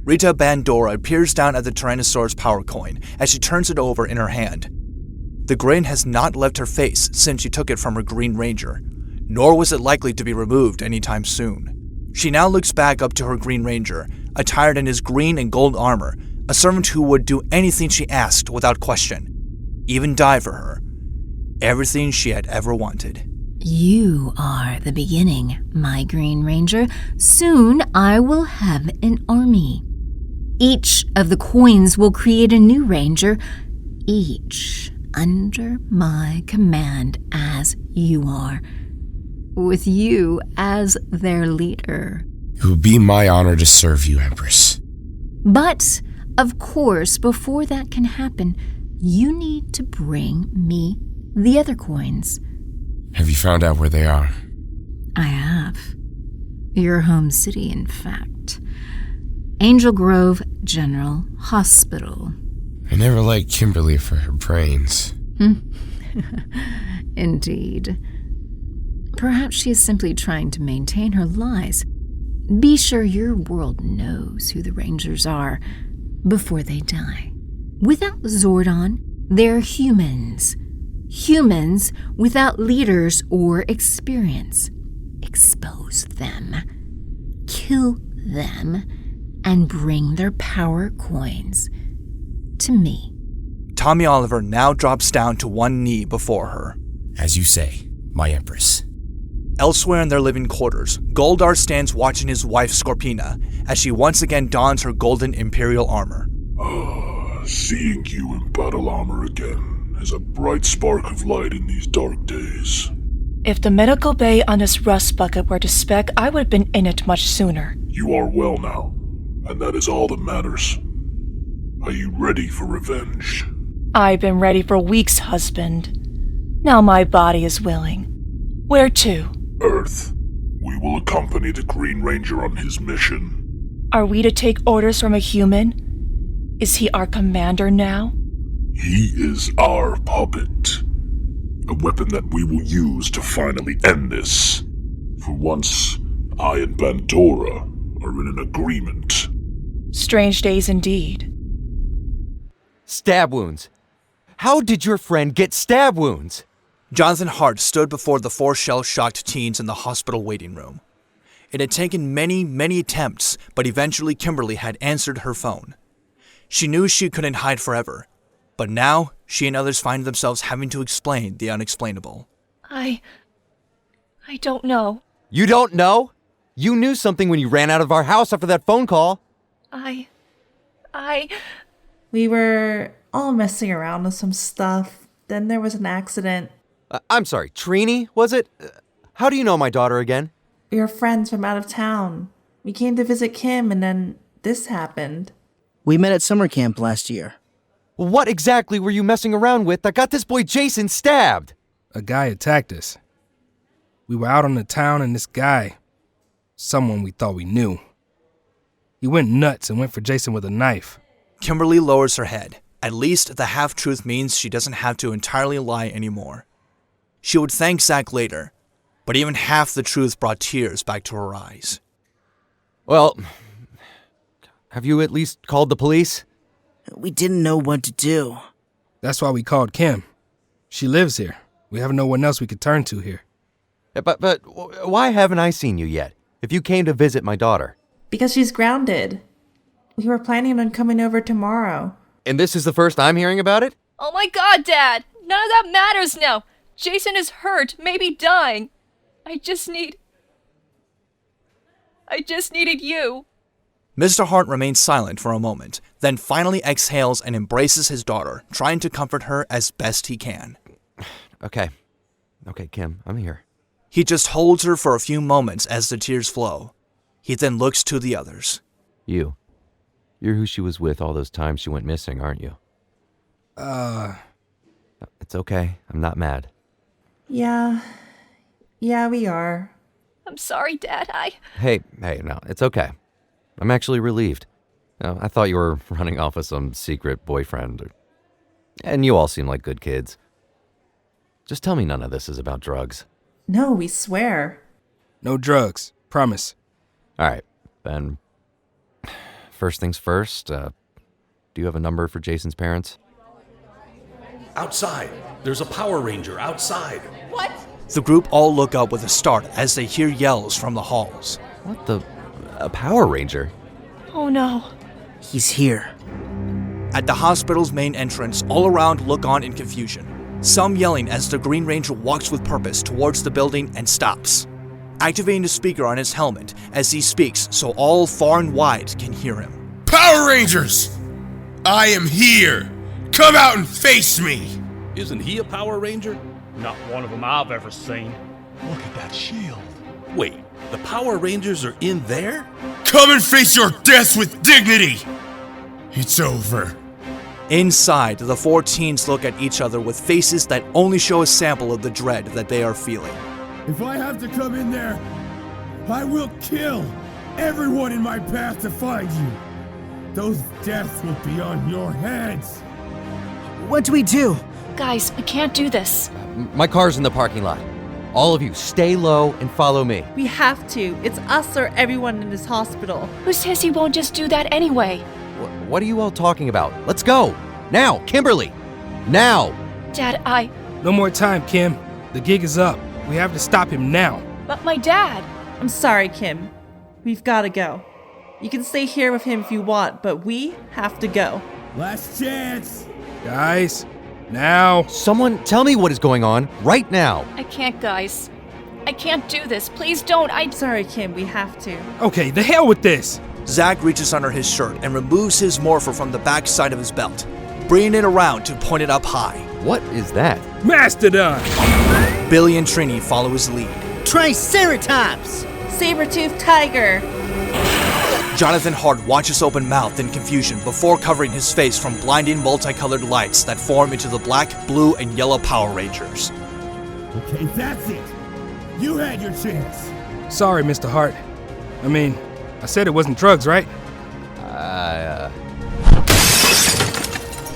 Rita Bandora peers down at the Tyrannosaurus power coin as she turns it over in her hand. The grin has not left her face since she took it from her Green Ranger, nor was it likely to be removed anytime soon. She now looks back up to her Green Ranger, attired in his green and gold armor, a servant who would do anything she asked without question, even die for her. Everything she had ever wanted. You are the beginning, my Green Ranger. Soon I will have an army. Each of the coins will create a new ranger, each under my command as you are, with you as their leader. It would be my honor to serve you, Empress. But, of course, before that can happen, you need to bring me the other coins. Have you found out where they are? I have. Your home city, in fact. Angel Grove General Hospital. I never liked Kimberly for her brains. Indeed. Perhaps she is simply trying to maintain her lies. Be sure your world knows who the Rangers are before they die. Without Zordon, they're humans. Humans without leaders or experience. Expose them. Kill them. And bring their power coins to me. Tommy Oliver now drops down to one knee before her. As you say, my Empress. Elsewhere in their living quarters, Goldar stands watching his wife Scorpina as she once again dons her golden Imperial armor. Seeing you in battle armor again is a bright spark of light in these dark days. If the medical bay on this rust bucket were to spec, I would have been in it much sooner. You are well now, and that is all that matters. Are you ready for revenge? I've been ready for weeks, husband. Now my body is willing. Where to? Earth. We will accompany the Green Ranger on his mission. Are we to take orders from a human? Is he our commander now? He is our puppet. A weapon that we will use to finally end this. For once, I and Bandora are in an agreement. Strange days indeed. Stab wounds. How did your friend get stab wounds? Jonathan Hart stood before the four shell-shocked teens in the hospital waiting room. It had taken many attempts, but eventually Kimberly had answered her phone. She knew she couldn't hide forever, but now she and others find themselves having to explain the unexplainable. I don't know. You don't know? You knew something when you ran out of our house after that phone call. We were all messing around with some stuff. Then there was an accident. I'm sorry, Trini, was it? How do you know my daughter again? We were friends from out of town. We came to visit Kim and then this happened. We met at summer camp last year. What exactly were you messing around with that got this boy Jason stabbed? A guy attacked us. We were out on the town and this guy, someone we thought we knew, he went nuts and went for Jason with a knife. Kimberly lowers her head. At least the half-truth means she doesn't have to entirely lie anymore. She would thank Zach later, but even half the truth brought tears back to her eyes. Well, have you at least called the police? We didn't know what to do. That's why we called Kim. She lives here. We have no one else we could turn to here. But why haven't I seen you yet, if you came to visit my daughter? Because she's grounded. We were planning on coming over tomorrow. And this is the first I'm hearing about it? Oh my God, Dad! None of that matters now! Jason is hurt, maybe dying. I just needed you. Mr. Hart remains silent for a moment, then finally exhales and embraces his daughter, trying to comfort her as best he can. Okay, Kim, I'm here. He just holds her for a few moments as the tears flow. He then looks to the others. You're who she was with all those times she went missing, aren't you? It's okay, I'm not mad. Yeah, we are. I'm sorry, Dad, Hey, no, it's okay. I'm actually relieved. I thought you were running off with some secret boyfriend. And you all seem like good kids. Just tell me none of this is about drugs. No, we swear. No drugs. Promise. All right, then first things first, do you have a number for Jason's parents? Outside. There's a Power Ranger outside. What? The group all look up with a start as they hear yells from the halls. What the? A Power Ranger? Oh no. He's here. At the hospital's main entrance, all around look on in confusion. Some yelling as the Green Ranger walks with purpose towards the building and stops, activating the speaker on his helmet as he speaks so all far and wide can hear him. Power Rangers! I am here! Come out and face me! Isn't he a Power Ranger? Not one of them I've ever seen. Look at that shield. Wait, the Power Rangers are in there? Come and face your deaths with dignity! It's over. Inside, the 4 teens look at each other with faces that only show a sample of the dread that they are feeling. If I have to come in there, I will kill everyone in my path to find you. Those deaths will be on your heads. What do we do? Guys, we can't do this. My car's in the parking lot. All of you, stay low and follow me. We have to. It's us or everyone in this hospital. Who says he won't just do that anyway? What are you all talking about? Let's go! Now, Kimberly! Now! Dad, No more time, Kim. The gig is up. We have to stop him now. But my dad. I'm sorry, Kim. We've got to go. You can stay here with him if you want, but we have to go. Last chance! Guys, now. Someone tell me what is going on right now. I can't, guys. I can't do this. Please don't. Sorry, Kim, we have to. Okay, the hell with this. Zach reaches under his shirt and removes his morpher from the back side of his belt, bringing it around to point it up high. What is that? Mastodon! Billy and Trini follow his lead. Triceratops! Saber-toothed tiger! Jonathan Hart watches open-mouthed in confusion before covering his face from blinding multicolored lights that form into the black, blue, and yellow Power Rangers. Okay, that's it. You had your chance. Sorry, Mr. Hart. I said it wasn't drugs, right?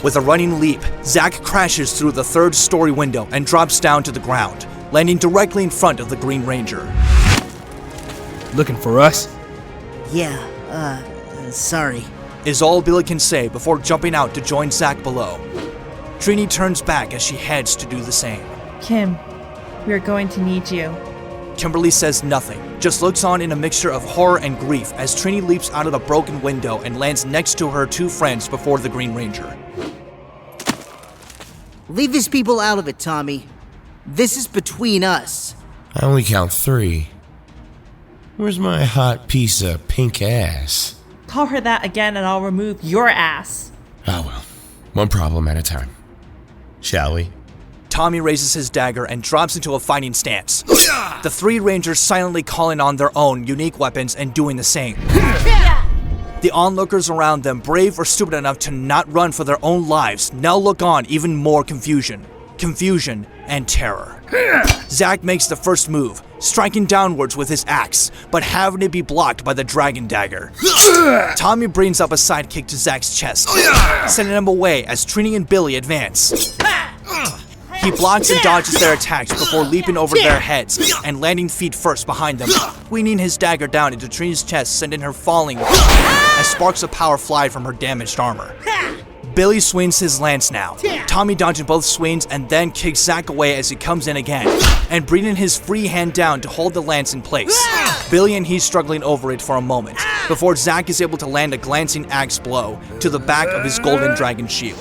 With a running leap, Zach crashes through the 3rd-story window and drops down to the ground, landing directly in front of the Green Ranger. Looking for us? Yeah, sorry. Is all Billy can say before jumping out to join Zach below. Trini turns back as she heads to do the same. Kim, we are going to need you. Kimberly says nothing, just looks on in a mixture of horror and grief as Trini leaps out of the broken window and lands next to her 2 friends before the Green Ranger. Leave these people out of it, Tommy. This is between us. I only count 3. Where's my hot piece of pink ass? Call her that again and I'll remove your ass. Oh well, one problem at a time. Shall we? Tommy raises his dagger and drops into a fighting stance. The 3 Rangers silently calling on their own unique weapons and doing the same. The onlookers around them, brave or stupid enough to not run for their own lives, now look on even more confusion and terror. Zach makes the first move, striking downwards with his axe, but having it be blocked by the dragon dagger. Tommy brings up a sidekick to Zach's chest, sending him away as Trini and Billy advance. He blocks and dodges their attacks before leaping over their heads and landing feet first behind them, winging his dagger down into Trini's chest, sending her falling as sparks of power fly from her damaged armor. Billy swings his lance now, Tommy dodging both swings and then kicks Zach away as he comes in again, and bringing his free hand down to hold the lance in place. Billy and he struggling over it for a moment, before Zach is able to land a glancing axe blow to the back of his golden dragon shield.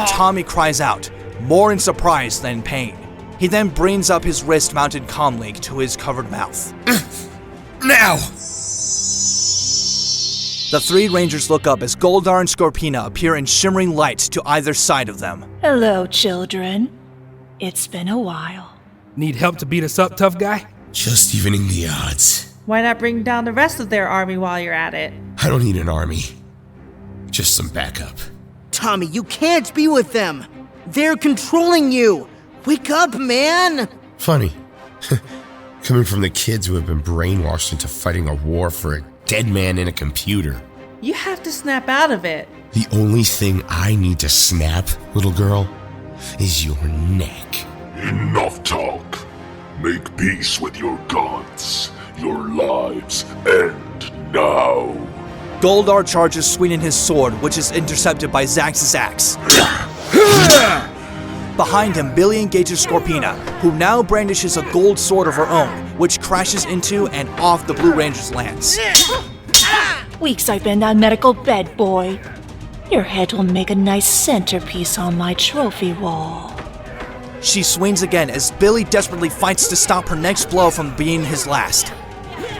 Tommy cries out, more in surprise than pain. He then brings up his wrist mounted comlink to his covered mouth. Now! The 3 Rangers look up as Goldar and Scorpina appear in shimmering light to either side of them. Hello, children. It's been a while. Need help to beat us up, tough guy? Just evening the odds. Why not bring down the rest of their army while you're at it? I don't need an army. Just some backup. Tommy, you can't be with them. They're controlling you. Wake up, man. Funny. Coming from the kids who have been brainwashed into fighting a war for a dead man in a computer. You have to snap out of it. The only thing I need to snap, little girl, is your neck. Enough talk. Make peace with your gods. Your lives end now. Goldar charges, swinging his sword, which is intercepted by Zack's axe. Behind him, Billy engages Scorpina, who now brandishes a gold sword of her own, which crashes into and off the Blue Ranger's lance. Weeks I've been in that medical bed, boy. Your head will make a nice centerpiece on my trophy wall. She swings again as Billy desperately fights to stop her next blow from being his last.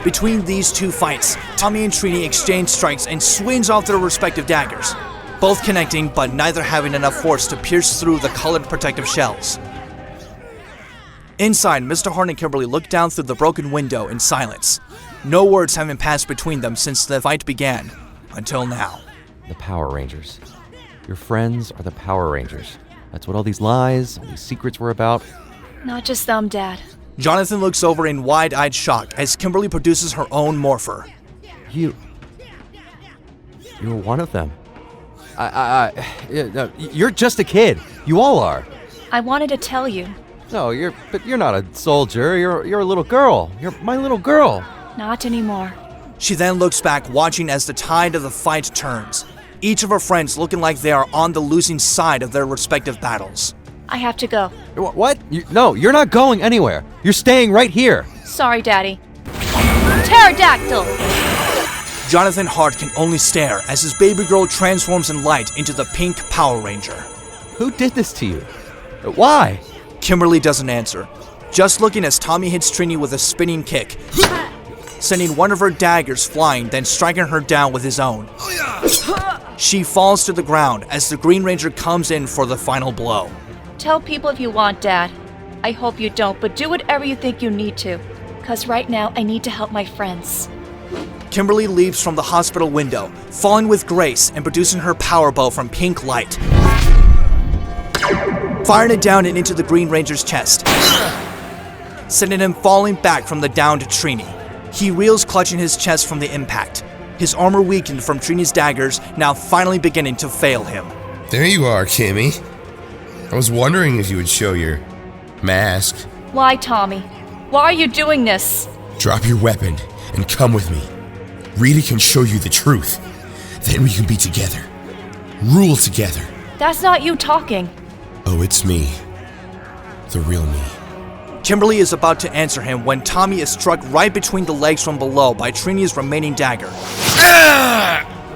Between these two fights, Tommy and Trini exchange strikes and swings off their respective daggers, both connecting but neither having enough force to pierce through the colored protective shells. Inside, Mr. Horn and Kimberly look down through the broken window in silence. No words having passed between them since the fight began, until now. The Power Rangers. Your friends are the Power Rangers. That's what all these lies, all these secrets were about. Not just them, Dad. Jonathan looks over in wide-eyed shock as Kimberly produces her own morpher. You're one of them. You're just a kid. You all are. I wanted to tell you. No, but you're not a soldier. You're a little girl. You're my little girl. Not anymore. She then looks back, watching as the tide of the fight turns. Each of her friends looking like they are on the losing side of their respective battles. I have to go. What? No, you're not going anywhere. You're staying right here. Sorry, Daddy. Pterodactyl! Jonathan Hart can only stare as his baby girl transforms in light into the pink Power Ranger. Who did this to you? Why? Kimberly doesn't answer, just looking as Tommy hits Trini with a spinning kick, sending one of her daggers flying, then striking her down with his own. She falls to the ground as the Green Ranger comes in for the final blow. Tell people if you want, Dad. I hope you don't, but do whatever you think you need to. 'Cause right now, I need to help my friends. Kimberly leaps from the hospital window, falling with grace and producing her power bow from pink light, firing it down and into the Green Ranger's chest, sending him falling back from the downed Trini. He reels, clutching his chest from the impact. His armor weakened from Trini's daggers, now finally beginning to fail him. There you are, Kimmy. I was wondering if you would show your mask. Why, Tommy? Why are you doing this? Drop your weapon and come with me. Rita can show you the truth. Then we can be together. Rule together. That's not you talking. Oh, it's me. The real me. Kimberly is about to answer him when Tommy is struck right between the legs from below by Trini's remaining dagger.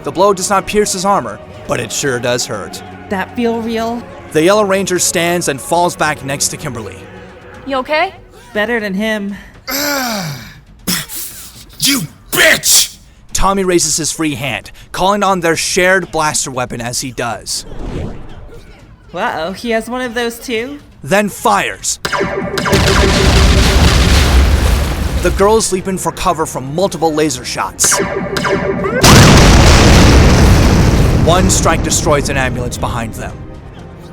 The blow does not pierce his armor, but it sure does hurt. That feel real? The Yellow Ranger stands and falls back next to Kimberly. You okay? Better than him. You bitch! Tommy raises his free hand, calling on their shared blaster weapon as he does. Uh-oh, he has one of those too? Then fires. The girls leap in for cover from multiple laser shots. One strike destroys an ambulance behind them.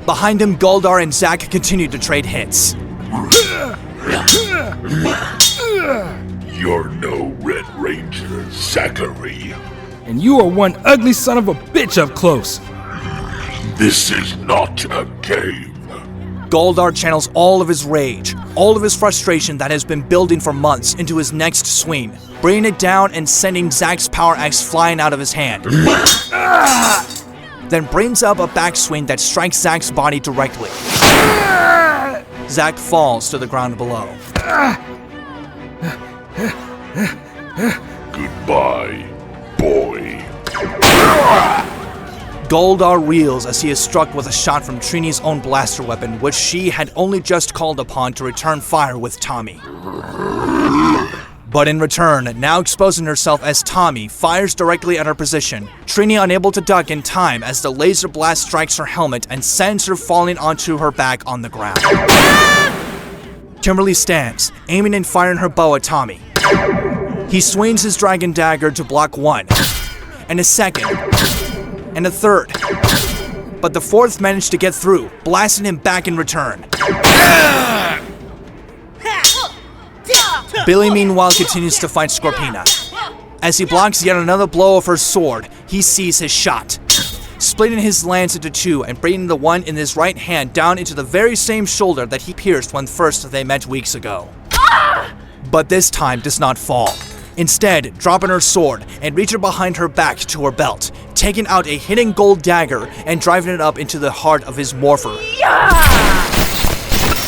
Behind him, Goldar and Zack continue to trade hits. You're no Red Ranger, Zachary. And you are one ugly son of a bitch up close. This is not a game. Goldar channels all of his rage, all of his frustration that has been building for months into his next swing, bringing it down and sending Zack's power axe flying out of his hand. Then brings up a backswing that strikes Zack's body directly. Zack falls to the ground below. Goodbye, boy. Goldar reels as he is struck with a shot from Trini's own blaster weapon, which she had only just called upon to return fire with Tommy. But in return, now exposing herself as Tommy fires directly at her position, Trini unable to duck in time as the laser blast strikes her helmet and sends her falling onto her back on the ground. Kimberly stands, aiming and firing her bow at Tommy. He swings his dragon dagger to block one, and a second, and a third. But the fourth managed to get through, blasting him back in return. Billy, meanwhile, continues to fight Scorpina. As he blocks yet another blow of her sword, he sees his shot, splitting his lance into two and bringing the one in his right hand down into the very same shoulder that he pierced when first they met weeks ago. But this time does not fall. instead dropping her sword and reaching behind her back to her belt, taking out a hidden gold dagger and driving it up into the heart of his morpher.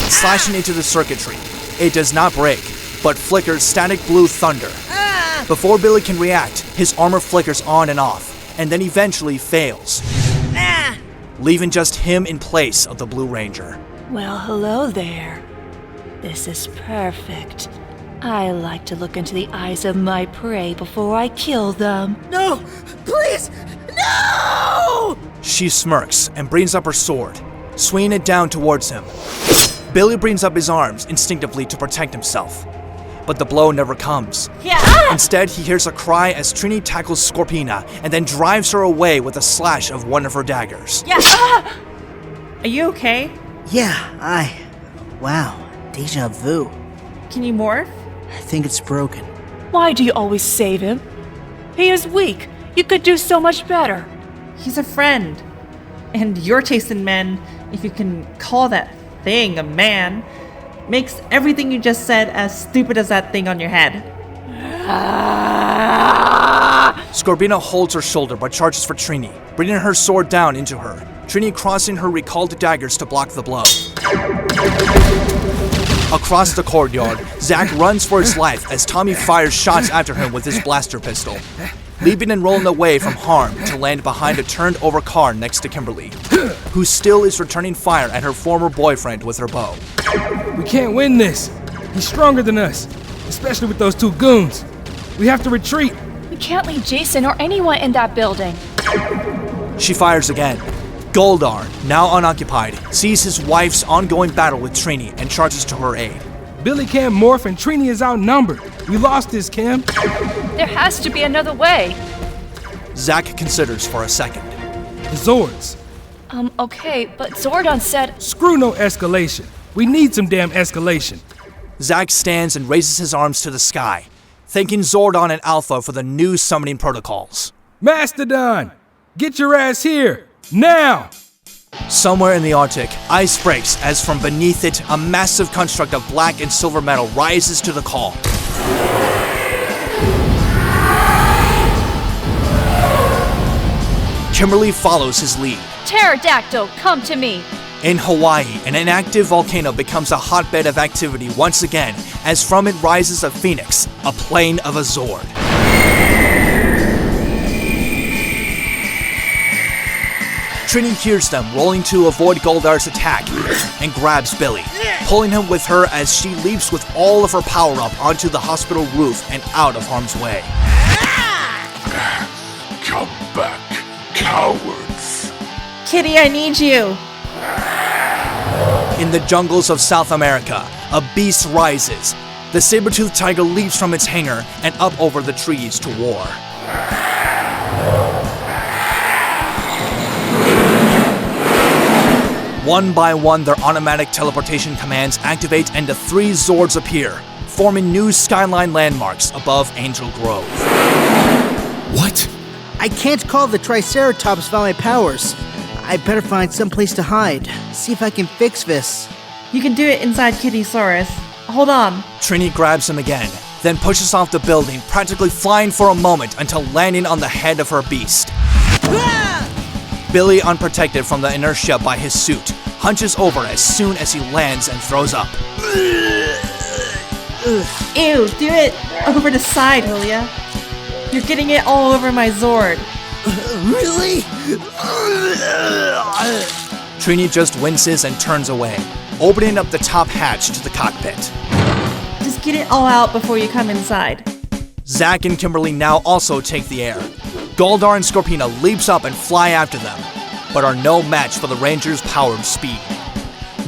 Slashing into the circuitry. It does not break, but flickers static blue thunder. Before Billy can react, his armor flickers on and off, and then eventually fails, leaving just him in place of the Blue Ranger. Well, hello there. This is perfect. I like to look into the eyes of my prey before I kill them. No! Please! No! She smirks and brings up her sword, swinging it down towards him. Billy brings up his arms instinctively to protect himself, but the blow never comes. Instead, he hears a cry as Trini tackles Scorpina and then drives her away with a slash of one of her daggers. Are you okay? Yeah, Wow, deja vu. Can you morph? I think it's broken. Why do you always save him? He is weak. You could do so much better. He's a friend. And your taste in men, if you can call that thing a man, makes everything you just said as stupid as that thing on your head. Scorpina holds her shoulder but charges for Trini, bringing her sword down into her. Trini crossing her recalled daggers to block the blow. Across the courtyard, Zack runs for his life as Tommy fires shots after him with his blaster pistol, leaping and rolling away from harm to land behind a turned-over car next to Kimberly, who still is returning fire at her former boyfriend with her bow. We can't win this. He's stronger than us, especially with those two goons. We have to retreat. We can't leave Jason or anyone in that building. She fires again. Goldar, now unoccupied, sees his wife's ongoing battle with Trini and charges to her aid. Billy can't morph and Trini is outnumbered. We lost this, Kim. There has to be another way. Zack considers for a second. The Zords. Okay, but Zordon said... Screw no escalation. We need some damn escalation. Zack stands and raises his arms to the sky, thanking Zordon and Alpha for the new summoning protocols. Mastodon! Get your ass here! Now! Somewhere in the Arctic, ice breaks as from beneath it, a massive construct of black and silver metal rises to the call. Kimberly follows his lead. Pterodactyl, come to me. In Hawaii, an inactive volcano becomes a hotbed of activity once again, as from it rises a phoenix, a plane of a Zord. Trini hears them rolling to avoid Goldar's attack and grabs Billy, pulling him with her as she leaps with all of her power up onto the hospital roof and out of harm's way. Come back, cowards. Kitty, I need you. In the jungles of South America, a beast rises. The saber-toothed tiger leaps from its hangar and up over the trees to war. One by one, their automatic teleportation commands activate and the three Zords appear, forming new skyline landmarks above Angel Grove. What? I can't call the Triceratops by my powers. I better find some place to hide. See if I can fix this. You can do it inside Kittysaurus. Hold on. Trini grabs him again, then pushes off the building, practically flying for a moment until landing on the head of her beast. Billy, unprotected from the inertia by his suit, hunches over as soon as he lands and throws up. Ew, do it over the side, will ya? You're getting it all over my Zord. Really? Trini just winces and turns away, opening up the top hatch to the cockpit. Just get it all out before you come inside. Zack and Kimberly now also take the air. Goldar and Scorpina leaps up and fly after them, but are no match for the Rangers' power and speed.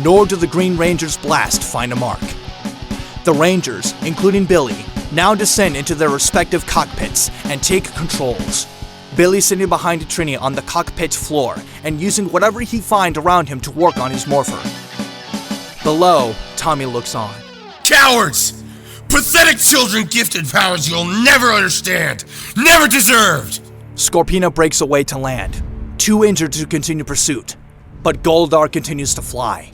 Nor do the Green Ranger's blast find a mark. The Rangers, including Billy, now descend into their respective cockpits and take controls. Billy sitting behind Trini on the cockpit floor and using whatever he finds around him to work on his morpher. Below, Tommy looks on. Cowards! Pathetic children gifted powers you'll never understand! Never deserved! Scorpina breaks away to land, too injured to continue pursuit, but Goldar continues to fly.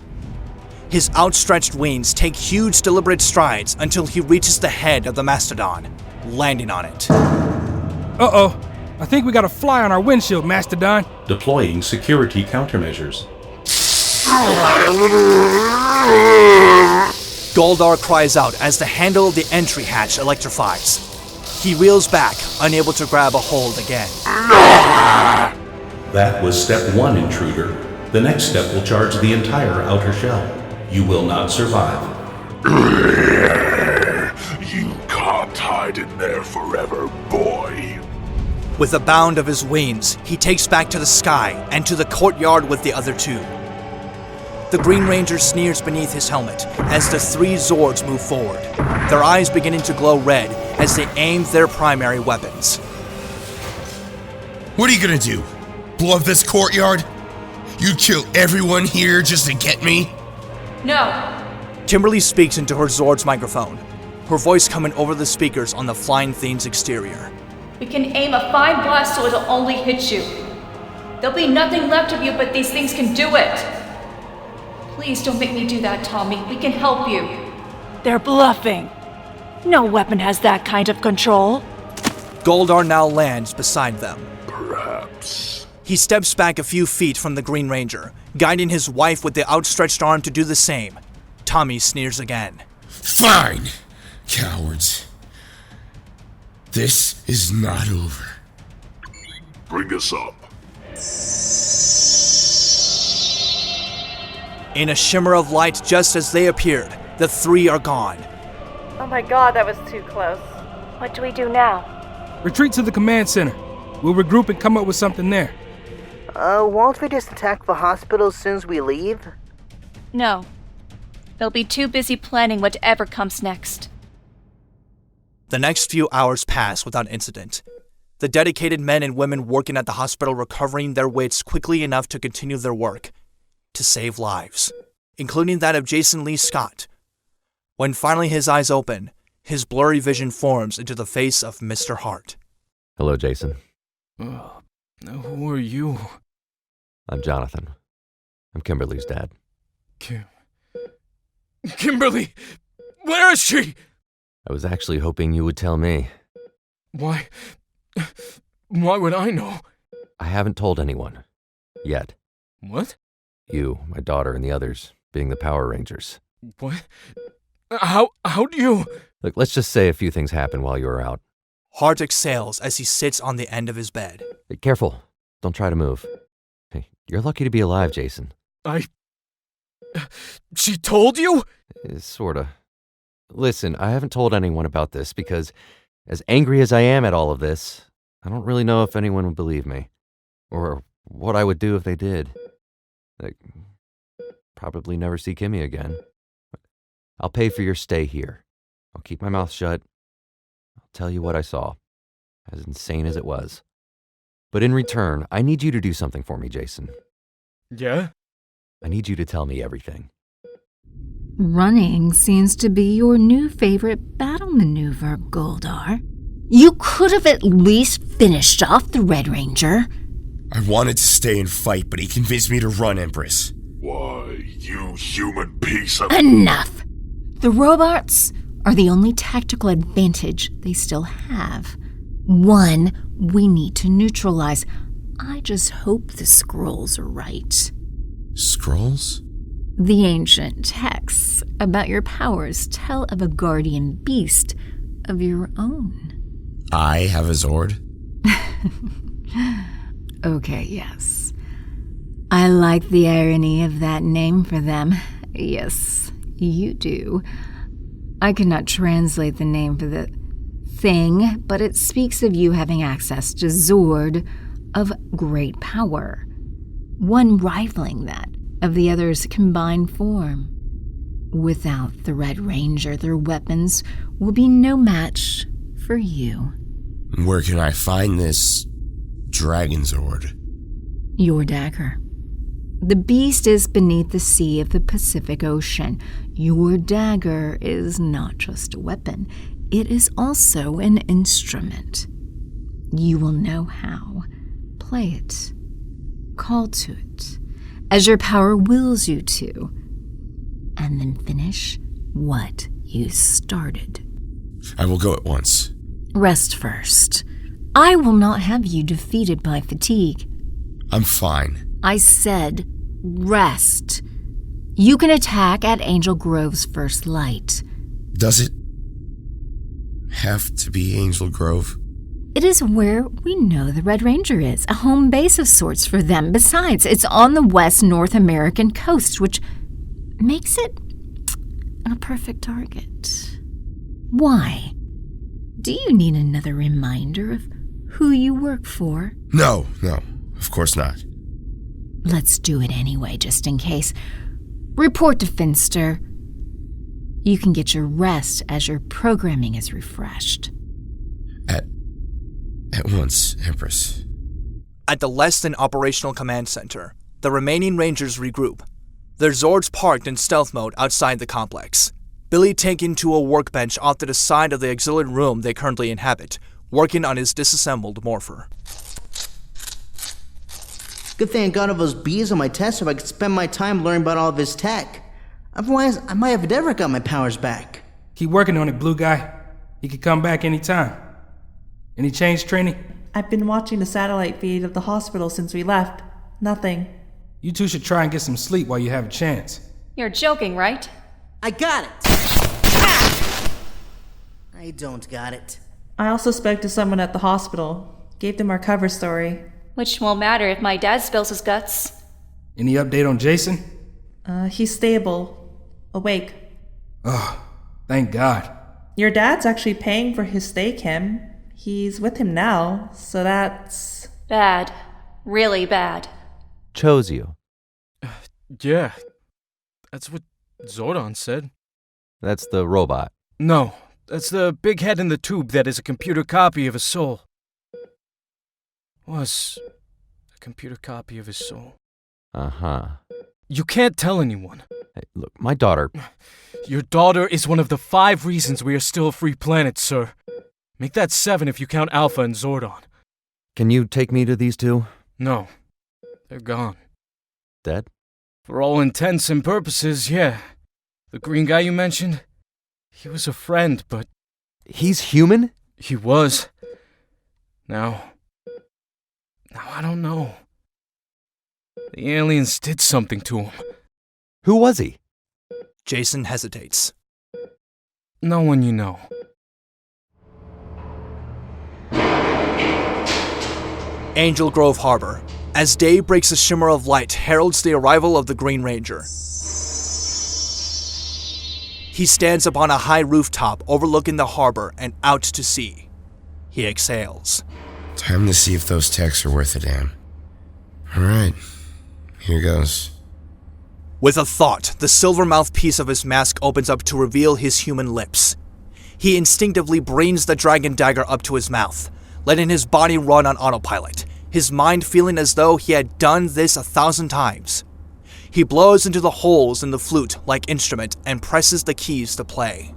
His outstretched wings take huge deliberate strides until he reaches the head of the mastodon, landing on it. Uh-oh. I think we got a fly on our windshield, Mastodon. Deploying security countermeasures. Goldar cries out as the handle of the entry hatch electrifies. He reels back, unable to grab a hold again. That was step 1, intruder. The next step will charge the entire outer shell. You will not survive. You can't hide in there forever, boy. With a bound of his wings, he takes back to the sky and to the courtyard with the other two. The Green Ranger sneers beneath his helmet as the 3 Zords move forward, their eyes beginning to glow red as they aim their primary weapons. What are you gonna do? Blow up this courtyard? You'd kill everyone here just to get me? No. Kimberly speaks into her Zord's microphone, her voice coming over the speakers on the flying thing's exterior. We can aim a fine blast so it'll only hit you. There'll be nothing left of you, but these things can do it. Please don't make me do that, Tommy. We can help you. They're bluffing. No weapon has that kind of control. Goldar now lands beside them. Perhaps. He steps back a few feet from the Green Ranger, guiding his wife with the outstretched arm to do the same. Tommy sneers again. Fine, cowards. This is not over. Bring us up. In a shimmer of light just as they appeared, the 3 are gone. Oh my god, that was too close. What do we do now? Retreat to the command center. We'll regroup and come up with something there. Won't we just attack the hospital as soon as we leave? No. They'll be too busy planning whatever comes next. The next few hours pass without incident. The dedicated men and women working at the hospital recovering their wits quickly enough to continue their work, to save lives, including that of Jason Lee Scott. When finally his eyes open, his blurry vision forms into the face of Mr. Hart. Hello, Jason. Who are you? I'm Jonathan. I'm Kimberly's dad. Kimberly! Where is she? I was actually hoping you would tell me. Why would I know? I haven't told anyone. Yet. What? You, my daughter, and the others, being the Power Rangers. What? How do you... Look, let's just say a few things happened while you were out. Hart exhales as he sits on the end of his bed. Hey, careful. Don't try to move. Hey, you're lucky to be alive, Jason. She told you? Sorta. Listen, I haven't told anyone about this because, as angry as I am at all of this, I don't really know if anyone would believe me. Or what I would do if they did. Like, probably never see Kimmy again. I'll pay for your stay here. I'll keep my mouth shut. I'll tell you what I saw, as insane as it was. But in return, I need you to do something for me, Jason. Yeah? I need you to tell me everything. Running seems to be your new favorite battle maneuver, Goldar. You could have at least finished off the Red Ranger. I wanted to stay and fight, but he convinced me to run, Empress. Why, you human piece of... Enough! The robots are the only tactical advantage they still have. One we need to neutralize. I just hope the scrolls are right. Scrolls? The ancient texts about your powers tell of a guardian beast of your own. I have a Zord? Okay, yes. I like the irony of that name for them. Yes, you do. I cannot translate the name for the thing, but it speaks of you having access to Zord of great power, one rivaling that of the other's combined form. Without the Red Ranger, their weapons will be no match for you. Where can I find this Dragonzord? Your dagger. The beast is beneath the sea of the Pacific Ocean. Your dagger is not just a weapon, it is also an instrument. You will know how. Play it. Call to it, as your power wills you to, and then finish what you started. I will go at once. Rest first. I will not have you defeated by fatigue. I'm fine. I said rest. You can attack at Angel Grove's first light. Does it have to be Angel Grove? It is where we know the Red Ranger is, a home base of sorts for them. Besides, it's on the West North American coast, which makes it a perfect target. Why? Do you need another reminder of who you work for? No, of course not. Let's do it anyway, just in case. Report to Finster. You can get your rest as your programming is refreshed. At once, Empress. At the less than operational command center, the remaining Rangers regroup. Their Zords parked in stealth mode outside the complex. Billy taken to a workbench off to the side of the auxiliary room they currently inhabit, working on his disassembled morpher. Good thing I got all those B's on my test so I could spend my time learning about all of his tech. Otherwise, I might have never got my powers back. Keep working on it, blue guy. He could come back anytime. Any change, Trini? I've been watching the satellite feed of the hospital since we left. Nothing. You two should try and get some sleep while you have a chance. You're joking, right? I got it! Ah! I don't got it. I also spoke to someone at the hospital. Gave them our cover story. Which won't matter if my dad spills his guts. Any update on Jason? He's stable. Awake. Oh, thank God. Your dad's actually paying for his stay, Kim. He's with him now, so that's... Bad. Really bad. Chose you. Yeah. That's what Zordon said. That's the robot. No, that's the big head in the tube that is a computer copy of his soul. Was a computer copy of his soul. Uh-huh. You can't tell anyone. Hey, look, my daughter... Your daughter is one of the 5 reasons we are still a free planet, sir. Make that 7 if you count Alpha and Zordon. Can you take me to these two? No. They're gone. Dead? For all intents and purposes, yeah. The green guy you mentioned, he was a friend, but... He's human? He was. Now I don't know. The aliens did something to him. Who was he? Jason hesitates. No one you know. Angel Grove Harbor. As day breaks, a shimmer of light heralds the arrival of the Green Ranger. He stands upon a high rooftop overlooking the harbor and out to sea. He exhales. Time to see if those techs are worth a damn. Alright, here goes. With a thought, the silver mouthpiece of his mask opens up to reveal his human lips. He instinctively brings the dragon dagger up to his mouth, letting his body run on autopilot, his mind feeling as though he had done this 1,000 times. He blows into the holes in the flute-like instrument and presses the keys to play.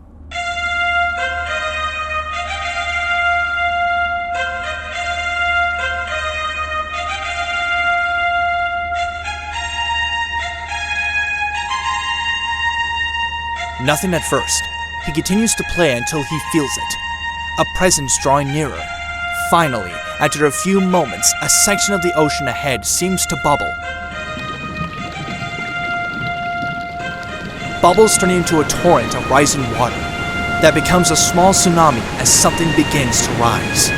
Nothing at first. He continues to play until he feels it. A presence drawing nearer. Finally, after a few moments, a section of the ocean ahead seems to bubble. Bubbles turning into a torrent of rising water that becomes a small tsunami as something begins to rise.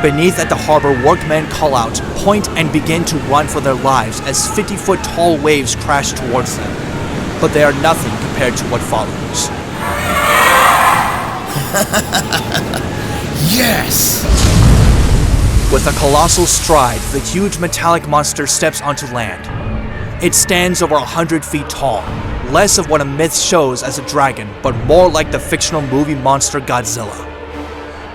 Beneath at the harbor, workmen call out, point, and begin to run for their lives as 50-foot tall waves crash towards them. But they are nothing compared to what follows. Yes! With a colossal stride, the huge metallic monster steps onto land. It stands over 100 feet tall, less of what a myth shows as a dragon, but more like the fictional movie monster Godzilla.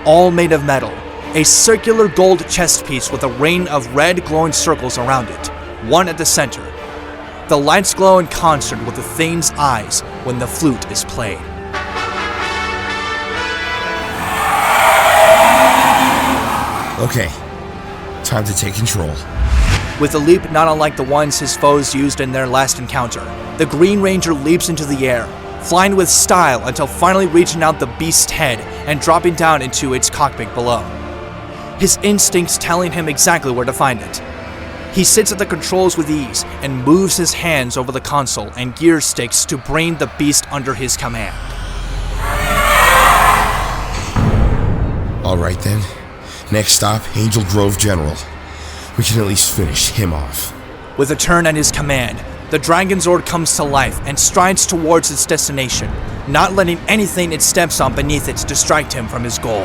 All made of metal, a circular gold chest piece with a ring of red glowing circles around it, one at the center. The lights glow in concert with the thing's eyes when the flute is played. Okay, time to take control. With a leap not unlike the ones his foes used in their last encounter, the Green Ranger leaps into the air, flying with style until finally reaching out the beast's head and dropping down into its cockpit below. His instincts telling him exactly where to find it. He sits at the controls with ease and moves his hands over the console and gear sticks to bring the beast under his command. All right then. Next stop, Angel Grove General. We can at least finish him off. With a turn at his command, the Dragonzord comes to life and strides towards its destination, not letting anything it steps on beneath it distract him from his goal.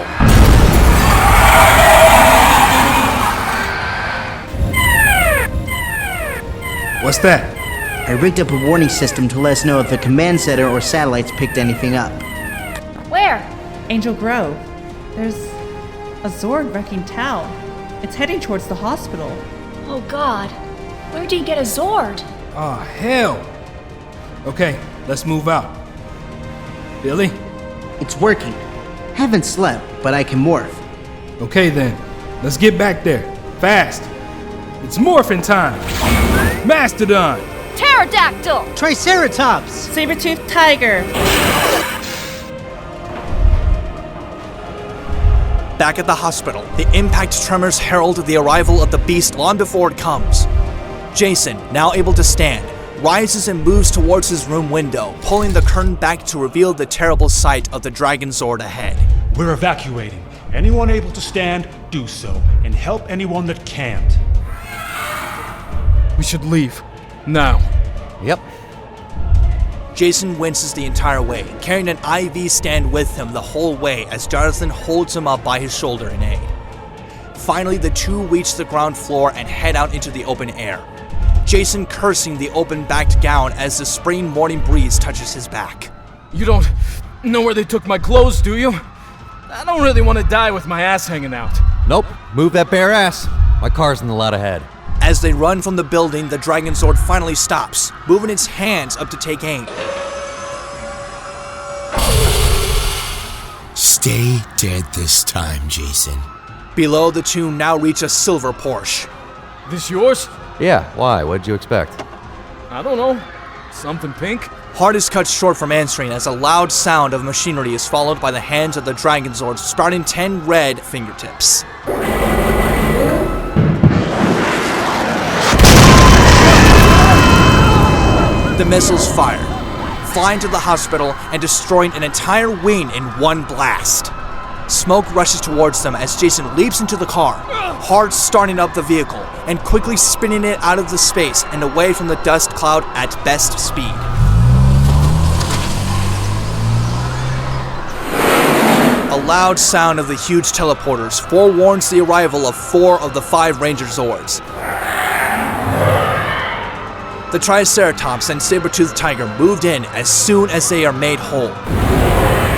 What's that? I rigged up a warning system to let us know if the command center or satellites picked anything up. Where? Angel Grove. There's a Zord wrecking town. It's heading towards the hospital. Oh God. Where'd he get a Zord? Oh, hell. Okay, let's move out. Billy? It's working. Haven't slept, but I can morph. Okay then, let's get back there. Fast. It's morphin' time. Mastodon! Pterodactyl! Triceratops! Saber-toothed tiger. Back at the hospital, the impact tremors herald the arrival of the beast long before it comes. Jason, now able to stand, rises and moves towards his room window, pulling the curtain back to reveal the terrible sight of the Dragonzord ahead. We're evacuating. Anyone able to stand, do so, and help anyone that can't. We should leave. Now. Yep. Jason winces the entire way, carrying an IV stand with him the whole way as Jonathan holds him up by his shoulder in aid. Finally, the two reach the ground floor and head out into the open air, Jason cursing the open-backed gown as the spring morning breeze touches his back. You don't know where they took my clothes, do you? I don't really want to die with my ass hanging out. Nope. Move that bare ass. My car's in the lot ahead. As they run from the building, the Dragonzord finally stops, moving its hands up to take aim. Stay dead this time, Jason. Below, the two now reach a silver Porsche. This yours? Yeah, why? What'd you expect? I don't know. Something pink? Hart is cut short from answering as a loud sound of machinery is followed by the hands of the Dragonzord sprouting 10 red fingertips. The missiles fire, flying to the hospital and destroying an entire wing in one blast. Smoke rushes towards them as Jason leaps into the car, Hart starting up the vehicle and quickly spinning it out of the space and away from the dust cloud at best speed. A loud sound of the huge teleporters forewarns the arrival of 4 of the 5 Ranger Zords. The Triceratops and Saber-toothed Tiger moved in as soon as they are made whole.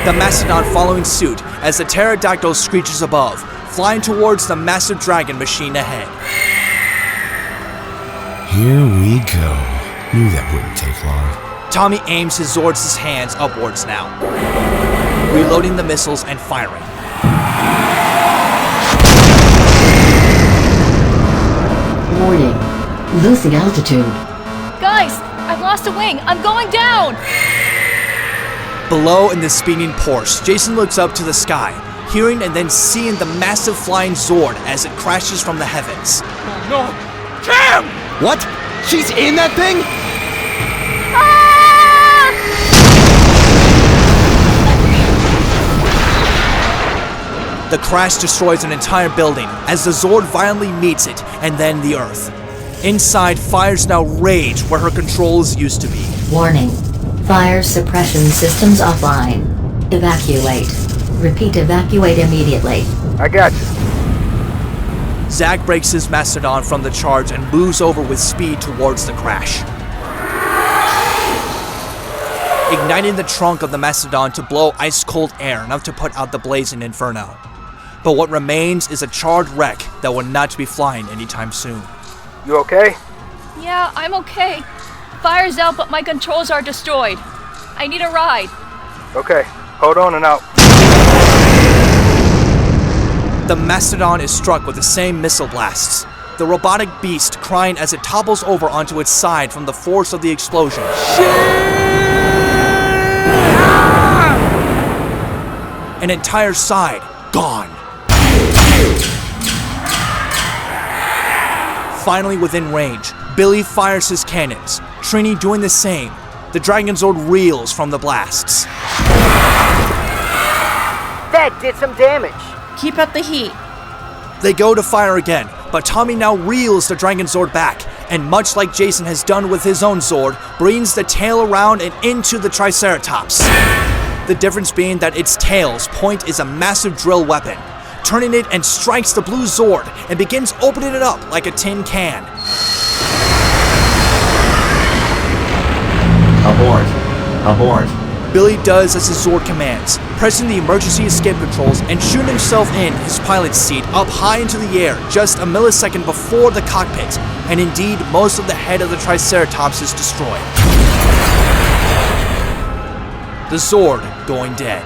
The Mastodon following suit as the Pterodactyl screeches above, flying towards the massive dragon machine ahead. Here we go. Knew that wouldn't take long. Tommy aims his Zords' hands upwards now, reloading the missiles and firing. Warning. Losing altitude. Guys, I've lost a wing. I'm going down. Below in the speeding Porsche, Jason looks up to the sky, hearing and then seeing the massive flying Zord as it crashes from the heavens. Oh no! Cam! What? She's in that thing? The crash destroys an entire building as the Zord violently meets it and then the Earth. Inside, fires now rage where her controls used to be. Warning. Fire suppression systems offline. Evacuate. Repeat, evacuate immediately. I got you. Zach breaks his Mastodon from the charge and moves over with speed towards the crash, igniting the trunk of the Mastodon to blow ice-cold air enough to put out the blazing inferno. But what remains is a charred wreck that will not be flying anytime soon. You okay? Yeah, I'm okay. Fire's out, but my controls are destroyed. I need a ride. Okay, hold on and out. The Mastodon is struck with the same missile blasts. the robotic beast crying as it topples over onto its side from the force of the explosion. An entire side gone. Finally within range, Billy fires his cannons, Trini doing the same. The Dragonzord reels from the blasts. That did some damage. Keep up the heat. They go to fire again, but Tommy now reels the Dragonzord back, and much like Jason has done with his own Zord, brings the tail around and into the Triceratops. The difference being that its tail's point is a massive drill weapon, turning it and strikes the blue Zord and begins opening it up like a tin can. Abort. Billy does as his Zord commands, pressing the emergency escape controls and shooting himself in his pilot's seat up high into the air just a millisecond before the cockpit, and indeed most of the head of the Triceratops is destroyed. The Zord going dead.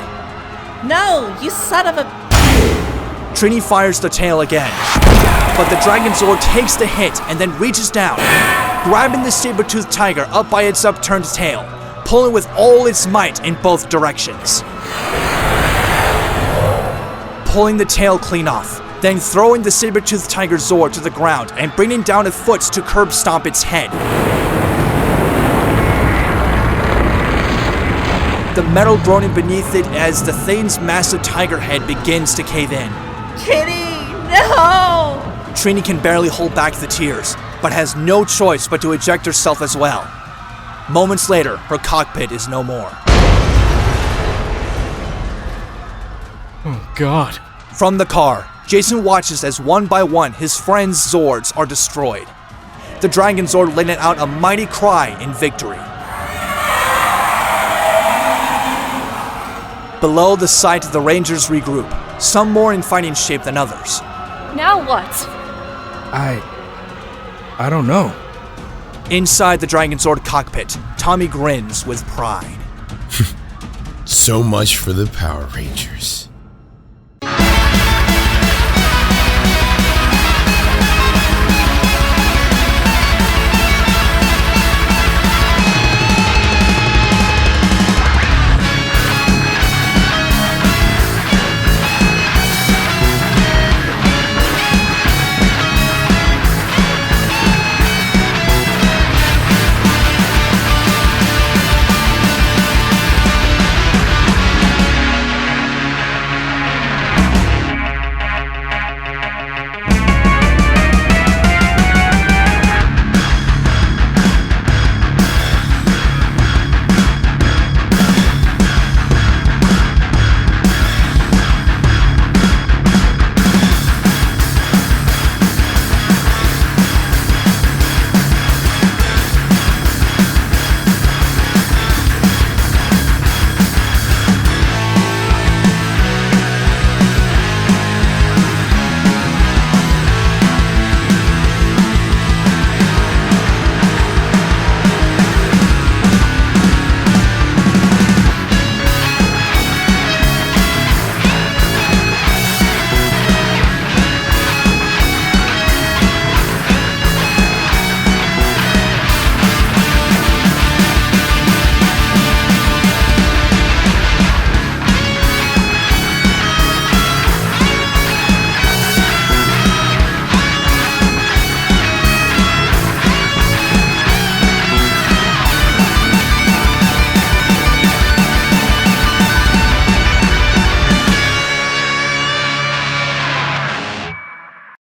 No, you son of a... Trini fires the tail again, but the Dragonzord takes the hit and then reaches down, grabbing the saber-toothed tiger up by its upturned tail, pulling with all its might in both directions. Pulling the tail clean off, then throwing the saber-toothed tiger Zord to the ground and bringing down a foot to curb stomp its head. The metal groaning beneath it as the thing's massive tiger head begins to cave in. Kitty, no! Trini can barely hold back the tears, but has no choice but to eject herself as well. Moments later, her cockpit is no more. Oh, God. From the car, Jason watches as one by one his friends' Zords are destroyed. The Dragonzord letting out a mighty cry in victory. Below, the site of the Rangers regroup, some more in fighting shape than others. Now what? I don't know. Inside the Dragonzord cockpit, Tommy grins with pride. So much for the Power Rangers.